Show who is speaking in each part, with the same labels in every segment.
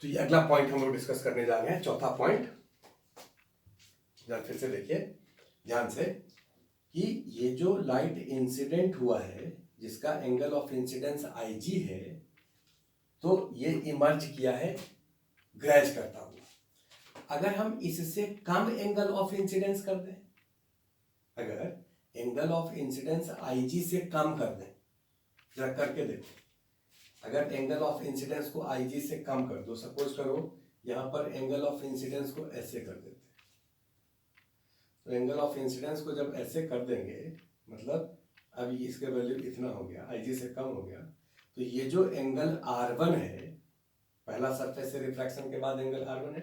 Speaker 1: तो ये अगला पॉइंट हम लोग डिस्कस करने जा रहे हैं, चौथा पॉइंट। जरा फिर से देखिए ध्यान से कि ये जो लाइट इंसिडेंट हुआ है जिसका एंगल ऑफ इंसिडेंस IG है, तो ये इमर्ज किया है ग्रेज करता हुआ। अगर हम इससे कम एंगल ऑफ इंसिडेंस कर दें, अगर एंगल ऑफ इंसिडेंस IG से कम कर दें, जरा करके देखो। अगर एंगल ऑफ इंसिडेंस को IG से कम कर दो, सपोज करो यहां पर एंगल ऑफ इंसिडेंस को ऐसे कर देते हैं, तो एंगल ऑफ इंसिडेंस को जब ऐसे कर देंगे, मतलब अब इसके वैल्यू इतना हो गया, IG से कम हो गया, तो ये जो एंगल R1 है, पहला सरफेस से रिफ्रैक्शन के बाद एंगल R1 है,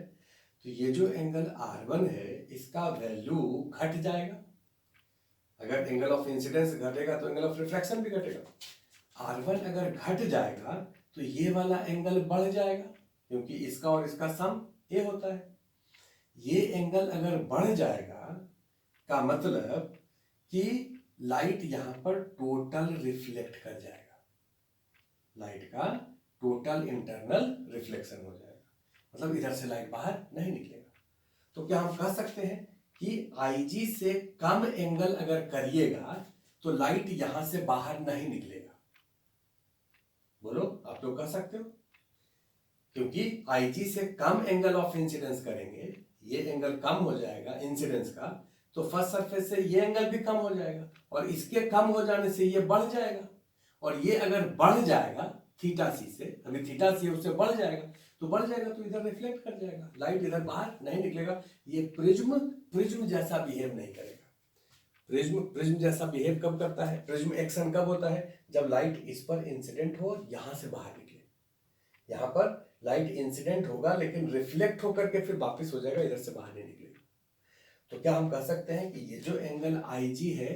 Speaker 1: तो ये जो एंगल R1 है इसका वैल्यू घट जाएगा। अगर एंगल ऑफ इंसिडेंस घटेगा तो एंगल ऑफ रिफ्रैक्शन भी घटेगा। R1 अगर घट जाएगा तो ये वाला एंगल बढ़ जाएगा, क्योंकि इसका और इसका सम A होता है। ये एंगल अगर बढ़ जाएगा का मतलब कि लाइट यहां पर टोटल रिफ्लेक्ट कर जाएगा, लाइट का टोटल इंटरनल रिफ्लेक्शन हो जाएगा, मतलब इधर से लाइट बाहर नहीं निकलेगा। तो क्या हम कह सकते हैं कि IG से कम एंगल अगर करिएगा तो लाइट यहां से बाहर नहीं निकलेगा? बोलो, आप लोग कह सकते हो, क्योंकि IG से कम एंगल ऑफ इंसिडेंस करेंगे, ये एंगल कम हो जाएगा इंसिडेंस का, तो फर्स्ट सरफेस से ये एंगल भी कम हो जाएगा और इसके कम हो जाने से ये बढ़ जाएगा, और ये अगर बढ़ जाएगा थीटा सी से, अभी थीटा सी उससे बढ़ जाएगा, तो बढ़ जाएगा तो इधर रिफ्लेक्ट कर जाएगा, लाइट इधर बाहर नहीं निकलेगा। ये प्रिज्म जैसा बिहेव नहीं करेगा। प्रिज्म जैसा बिहेव कब करता है, प्रिज्म एक्शन कब होता है, जब लाइट इस पर इंसिडेंट हो यहां से बाहर निकले। यहां पर लाइट इंसिडेंट होगा लेकिन रिफ्लेक्ट होकर के फिर वापस हो जाएगा, इधर से बाहर नहीं निकलेगा। तो क्या हम कह सकते हैं कि ये जो एंगल IG है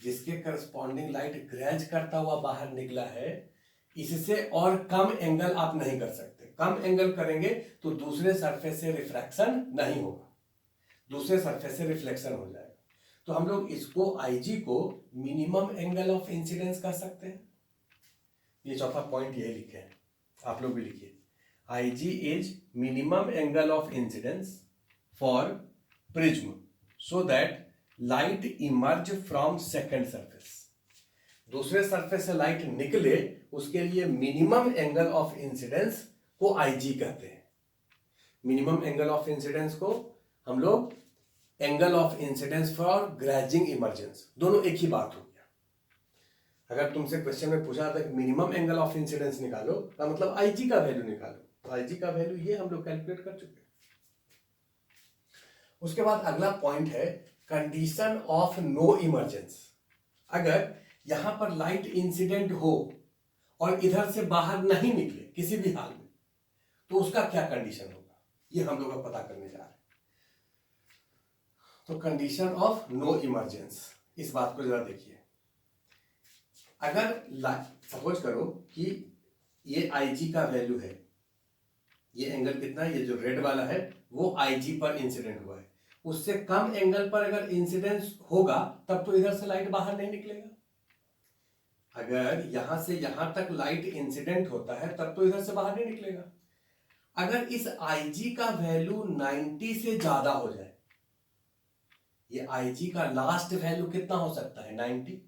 Speaker 1: जिसके करस्पॉन्डिंग लाइट ग्रेज करता हुआ बाहर निकला है, इससे और कम एंगल आप नहीं कर सकते। कम एंगल करेंगे तो दूसरे सरफेस से रिफ्रैक्शन नहीं होगा, दूसरे सरफेस से रिफ्लेक्शन हो जाएगा। तो हम लोग इसको IG को मिनिमम एंगल ऑफ इंसिडेंस कह सकते हैं। ये चौथा पॉइंट ये लिखे हैं, आप लोग भी लिखिए। IG is minimum angle of incidence for prism so that light emerge from second surface। दूसरे सरफेस से लाइट निकले उसके लिए मिनिमम एंगल ऑफ इंसिडेंस को IG कहते हैं। मिनिमम एंगल ऑफ इंसिडेंस को हम लोग angle of incidence for grazing emergence, दोनों एक ही बात हो गया। अगर तुमसे क्वेश्चन में पूछा था मिनिमम एंगल ऑफ इंसिडेंस निकालो, तो मतलब IG का वैल्यू निकालो, तो IG का वैल्यू ये हम लोग कैलकुलेट कर चुके हैं। उसके बाद अगला पॉइंट है कंडीशन ऑफ नो इमर्जेंस। अगर यहां पर लाइट इंसिडेंट हो और इधर से बाहर नहीं निकले किसी भी हाल में, तो उसका क्या कंडीशन होगा, ये हम लोग पता करने जा रहे हैं। तो कंडीशन ऑफ नो इमर्जेंस, इस बात को जरा देखिए। अगर सपोज करो कि ये IG का वैल्यू है, ये एंगल कितना है, ये जो रेड वाला है वो IG पर इंसिडेंट हुआ है, उससे कम एंगल पर अगर इंसिडेंस होगा तब तो इधर से लाइट बाहर नहीं निकलेगा। अगर यहां से यहां तक लाइट इंसिडेंट होता है तब तो इधर से बाहर नहीं निकलेगा। अगर इस IG का वैल्यू 90 से ज्यादा हो जाए, ये IG का लास्ट वैल्यू कितना हो सकता है, 90।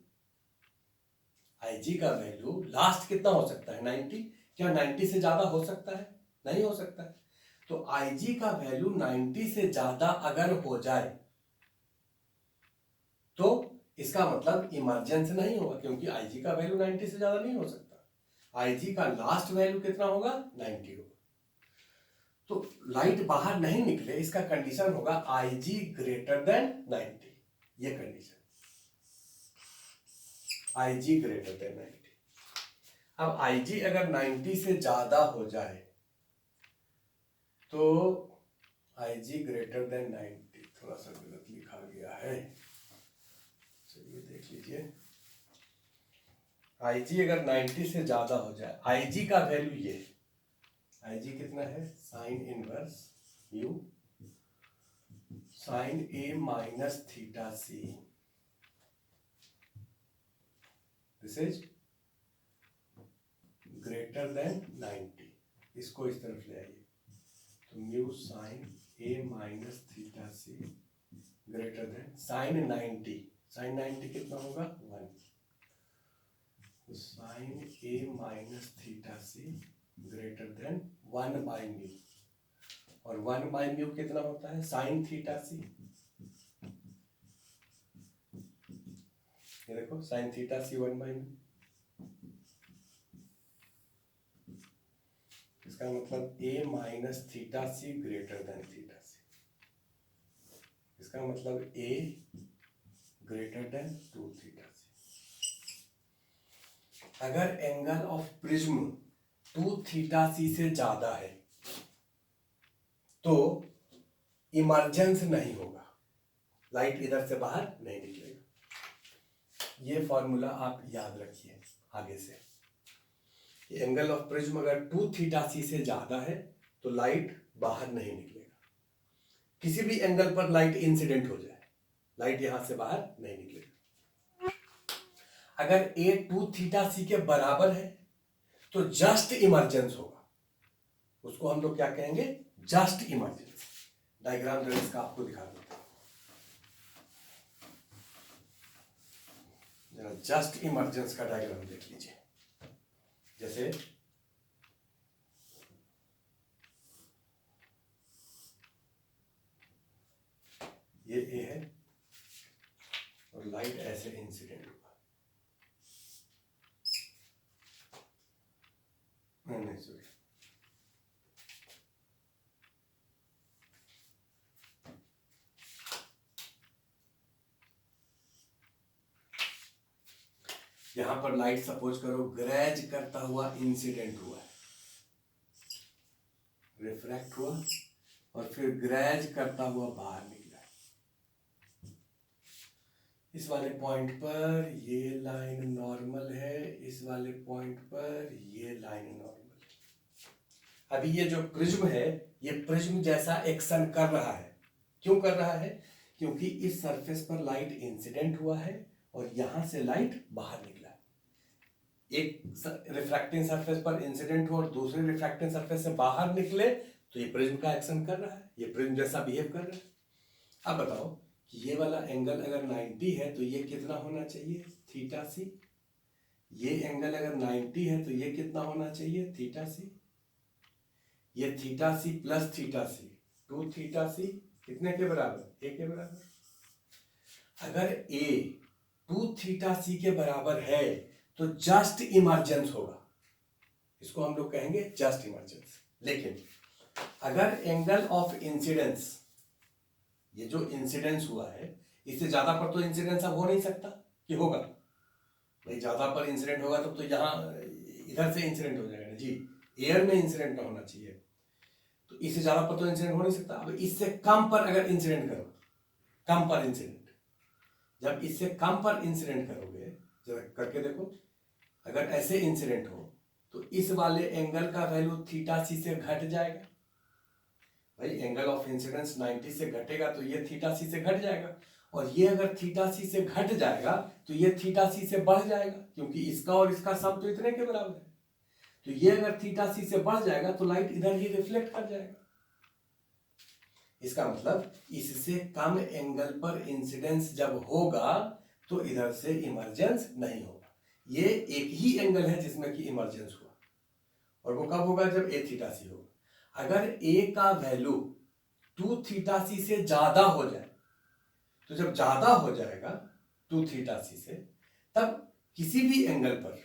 Speaker 1: IG का वैल्यू लास्ट कितना हो सकता है, 90। क्या 90 से ज्यादा हो सकता है, नहीं हो सकता है। तो IG का वैल्यू 90 से ज्यादा अगर हो जाए तो इसका मतलब इमरजेंस नहीं होगा, क्योंकि IG का वैल्यू 90 से ज्यादा नहीं हो सकता। IG का लास्ट वैल्यू कितना होगा, 90 होगा। तो लाइट बाहर नहीं निकले इसका कंडीशन होगा IG ग्रेटर देन 90, ये कंडीशन, IG ग्रेटर देन 90। अब IG अगर 90 से ज्यादा हो जाए तो IG ग्रेटर देन 90, थोड़ा सा गलत लिखा गया है, चलिए देख लीजिए। IG अगर 90 से ज्यादा हो जाए, IG का वैल्यू ये, IG कितना है, sine inverse U sine A minus theta C, this is greater than 90। इसको इस तरफ ले आइए, तो mu sine A minus theta C greater than sine 90, sine 90 कितना होगा 1, तो sine A minus theta C greater than 1 by mu, और 1 बाई म्यू कितना होता है साइन थीटा सी, ये देखो sine theta C 1 by mu, इसका मतलब a minus theta C greater than theta C, इसका मतलब a greater than 2 theta C. अगर angle of prism 2 theta C से ज्यादा है तो इमर्जेंस नहीं होगा, लाइट इधर से बाहर नहीं निकलेगा। ये फॉर्मूला आप याद रखिए आगे से, एंगल ऑफ प्रिज्म अगर 2 थीटा सी से ज्यादा है तो लाइट बाहर नहीं निकलेगा, किसी भी एंगल पर लाइट इंसिडेंट हो जाए लाइट यहां से बाहर नहीं निकलेगा। अगर ए 2 थीटा सी के बराबर है तो जस्ट इमर्जेंस होगा, उसको हम लोग क्या कहेंगे जस्ट इमर्जेंस। डायग्राम जो इसका आपको दिखा देता हूं, जरा जस्ट इमर्जेंस का डायग्राम देख लीजिए। जैसे ये ए है और लाइट ऐसे इंसिडेंट हुआ, नहीं सॉरी, यहां पर लाइट सपोज करो ग्रेज करता हुआ इंसिडेंट हुआ है, रिफ्रैक्ट हुआ और फिर ग्रेज करता हुआ बाहर निकला है। इस वाले पॉइंट पर ये लाइन नॉर्मल है, इस वाले पॉइंट पर ये लाइन नॉर्मल है। अभी ये जो प्रिज्म है ये प्रिज्म जैसा एक्शन कर रहा है, क्यों कर रहा है, क्योंकि इस सरफेस पर लाइट इंसिडेंट हुआ है और यहां से लाइट बाहर निकला है। एक रिफ्रैक्टिंग सरफेस पर इंसिडेंट हो और दूसरे रिफ्रैक्टिंग सरफेस से बाहर निकले तो ये प्रिज्म का एक्शन कर रहा है, ये प्रिज्म जैसा बिहेव कर रहा है। अब बताओ कि ये वाला एंगल अगर 90 है तो ये कितना होना चाहिए थीटा सी, ये एंगल अगर 90 है तो ये कितना होना चाहिए थीटा सी, ये थीटा सी प्लस थीटा सी 2 थीटा सी कितने के बराबर ए के बराबर। अगर ए 2 थीटा सी के बराबर है तो जस्ट इमर्जेंस होगा, इसको हम लोग कहेंगे जस्ट इमर्जेंस। लेकिन अगर एंगल ऑफ इंसिडेंस, ये जो इंसिडेंस हुआ है इससे ज्यादा पर तो इंसिडेंस अब हो नहीं सकता कि होगा, भाई ज्यादा पर इंसिडेंट होगा तब तो यहां इधर से इंसिडेंट हो जाएगा ना जी, एयर में इंसिडेंट ना होना चाहिए, तो इससे ज्यादा पर तो इंसिडेंट हो नहीं सकता। अब इससे कम पर अगर इंसिडेंट करो, कम पर इंसिडेंट, जब इससे कम पर इंसिडेंट करोगे जरा करके देखो, अगर ऐसे इंसिडेंट हो तो इस वाले एंगल का वैल्यू थीटा सी से घट जाएगा, भाई एंगल ऑफ इंसिडेंस 90 से घटेगा तो ये थीटा सी से घट जाएगा, और ये अगर थीटा सी से घट जाएगा तो ये थीटा सी से बढ़ जाएगा, क्योंकि इसका और इसका सम तो इतने के बराबर है। तो ये अगर थीटा सी से बढ़ जाएगा तो लाइट इधर ही रिफ्लेक्ट कर जाएगा। इसका मतलब इससे कम एंगल पर इंसिडेंस जब होगा तो इधर से इमर्जेंस नहीं होगा। ये एक ही एंगल है जिसमें कि इमर्जेंस हुआ, और वो कब होगा जब ए थीटा सी होगा। अगर ए का वैल्यू 2 थीटा सी से ज्यादा हो जाए, तो जब ज्यादा हो जाएगा 2 थीटा सी से, तब किसी भी एंगल पर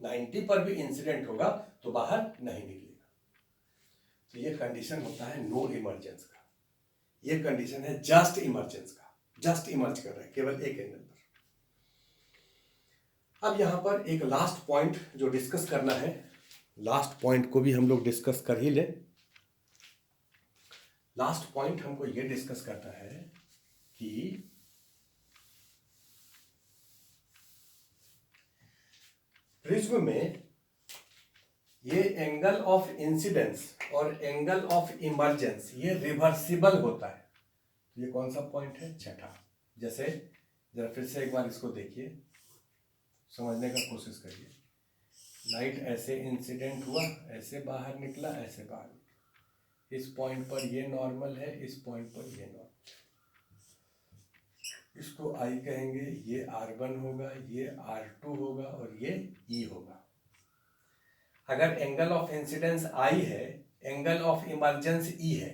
Speaker 1: 90 पर भी इंसिडेंट होगा तो बाहर नहीं निकलेगा। तो ये कंडीशन होता है नो इमर्जेंस का, ये कंडीशन है जस्ट इमर्जेंस का, जस्ट इमर्ज कर रहा है केवल एक एंगल पर। अब यहां पर एक लास्ट पॉइंट जो डिस्कस करना है, लास्ट पॉइंट को भी हम लोग डिस्कस कर ही ले। लास्ट पॉइंट हमको ये डिस्कस करना है कि प्रिज्म में ये एंगल ऑफ इंसिडेंस और एंगल ऑफ इमर्जेंस ये रिवर्सिबल होता है। ये कौन सा पॉइंट है, छठा। जैसे जरा फिर से एक बार इसको देखिए, समझने का कोशिश करिए। लाइट ऐसे इंसिडेंट हुआ, ऐसे बाहर निकला, ऐसे बाहर निकला, इस पॉइंट पर ये नॉर्मल है, इस पॉइंट पर ये नॉर्मल, इसको I कहेंगे, ये R1 होगा, ये R2 होगा और ये E होगा। अगर एंगल ऑफ इंसिडेंस I है, एंगल ऑफ इमर्जेंस E है,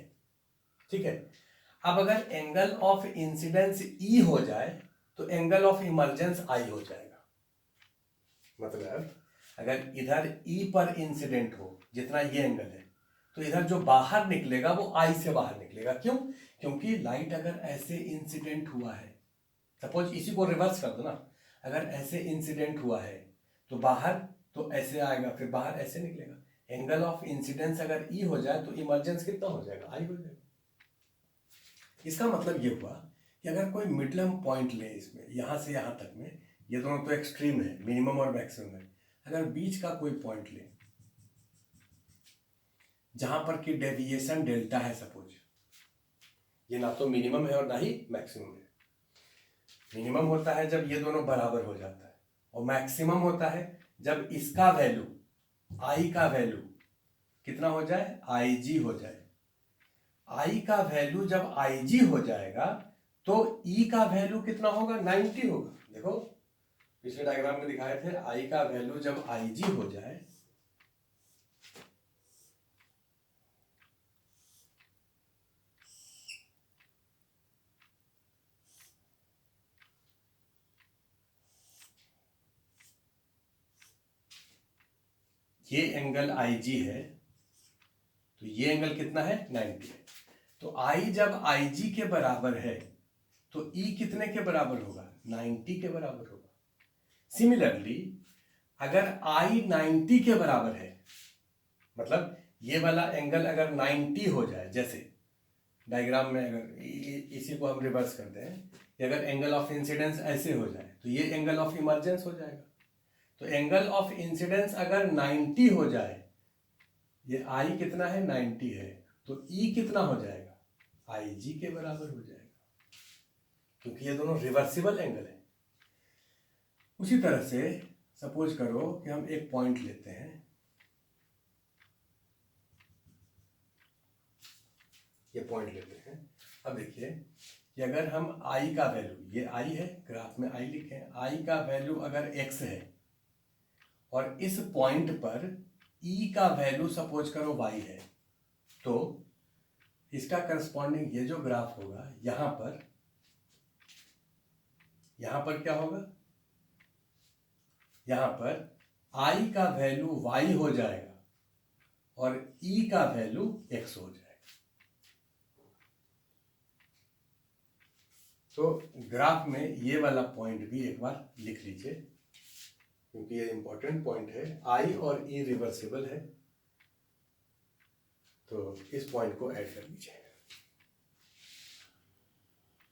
Speaker 1: ठीक है। अब अगर एंगल ऑफ इंसिडेंस E हो जाए तो एंगल ऑफ इमर्जेंस I हो जाएगा। मतलब अगर इधर E पर इंसिडेंट हो जितना ये एंगल है, तो इधर जो बाहर निकलेगा वो I से बाहर निकलेगा। क्यों? क्योंकि लाइट अगर ऐसे इंसिडेंट हुआ है, सपोज इसी को रिवर्स कर दो ना, अगर ऐसे इंसिडेंट हुआ है तो बाहर तो ऐसे आएगा, फिर बाहर ऐसे निकलेगा। एंगल ऑफ इंसिडेंस अगर E हो जाए तो इमर्जेंस कितना हो जाएगा? I हो जाएगा। इसका मतलब ये हुआ कि अगर कोई मिडलम पॉइंट ले इसमें, यहां से यहां तक में, ये दोनों तो एक्सट्रीम है, मिनिमम और मैक्सिमम है, अगर बीच का कोई पॉइंट ले जहां पर कि डेविएशन डेल्टा है, सपोज ये ना तो मिनिमम है और ना ही मैक्सिमम है। मिनिमम होता है जब ये दोनों बराबर हो जाता है, और मैक्सिमम होता है जब इसका वैल्यू, I का वैल्यू कितना हो जाए? IG हो जाए। I का वैल्यू जब IG हो जाएगा तो E का वैल्यू कितना होगा? 90 होगा। देखो पिछले डायग्राम में दिखाए थे, I का वैल्यू जब IG हो जाए, ये एंगल IG है, तो ये एंगल कितना है? 90 है। तो I जब IG के बराबर है तो E कितने के बराबर होगा? 90 के बराबर होगा। सिमिलरली अगर I 90 के बराबर है, मतलब ये वाला एंगल अगर 90 हो जाए, जैसे डायग्राम में अगर इसी को हम रिवर्स करते हैं कि अगर एंगल ऑफ इंसिडेंस ऐसे हो जाए तो ये एंगल ऑफ इमर्जेंस हो जाएगा। तो एंगल ऑफ इंसिडेंस अगर 90 हो जाए, ये I कितना है? 90 है, तो E कितना हो जाएगा? IG के बराबर हो जाएगा, क्योंकि ये दोनों रिवर्सिबल एंगल है। उसी तरह से सपोज करो कि हम एक पॉइंट लेते हैं, ये पॉइंट लेते हैं। अब देखिए कि अगर हम I का वैल्यू, ये I है, ग्राफ में I लिखे, I का वैल्यू अगर x है और इस पॉइंट पर E का वैल्यू सपोज करो y है, तो इसका करस्पॉन्डिंग ये जो ग्राफ होगा, यहां पर क्या होगा? यहां पर I का वैल्यू y हो जाएगा और E का वैल्यू x हो जाएगा। तो ग्राफ में ये वाला पॉइंट भी एक बार लिख लीजिए, क्योंकि ये इंपॉर्टेंट पॉइंट है। I और E रिवर्सिबल है, तो इस पॉइंट को ऐड कर लीजिए।